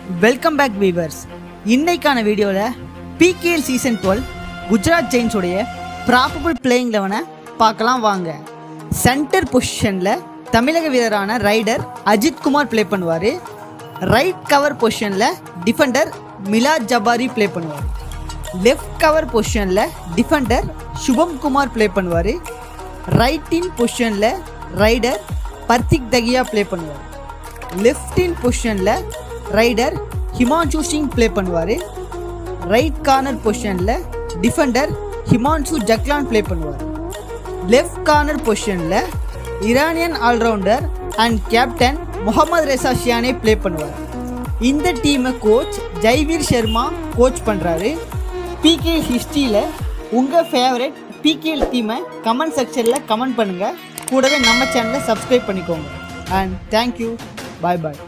Welcome back viewers. இன்னைக்கான வீடியோவில் PKL season 12 Gujarat ஜெயின்ஸோடைய ப்ராபபிள் பிளேயிங் 11 பார்க்கலாம் வாங்க. சென்டர் பொசிஷனில் தமிழக வீரரான ரைடர் அஜித் குமார் ப்ளே பண்ணுவார். ரைட் கவர் பொசிஷனில் டிஃபெண்டர் மிலாத் ஜபாரி ப்ளே பண்ணுவார். லெஃப்ட் கவர் பொசிஷனில் டிஃபெண்டர் சுபம் குமார் ப்ளே பண்ணுவார். ரைட் இன் பொசிஷனில் ரைடர் பர்த்திக் தகியா ப்ளே பண்ணுவார். லெஃப்ட் இன் பொசிஷனில் ரைடர் ஹிமான்ஷு சிங் ப்ளே பண்ணுவார். ரைட் கார்னர் பொசிஷனில் டிஃபெண்டர் ஹிமான்ஷு ஜக்லான் ப்ளே பண்ணுவார். லெஃப்ட் கார்னர் பொசிஷனில் Iranian all-rounder and captain Mohammed Reza ஷியானே play பண்ணுவார். இந்த டீமை கோச் ஜெய்வீர் சர்மா கோச் பண்ணுறாரு. PKL ஹிஸ்ட்ரியில் உங்கள் ஃபேவரட் PKL டீமை கமெண்ட் செக்ஷனில் கமெண்ட் பண்ணுங்கள். கூடவே நம்ம சேனலை சப்ஸ்கிரைப் பண்ணிக்கோங்க. And thank you. Bye bye.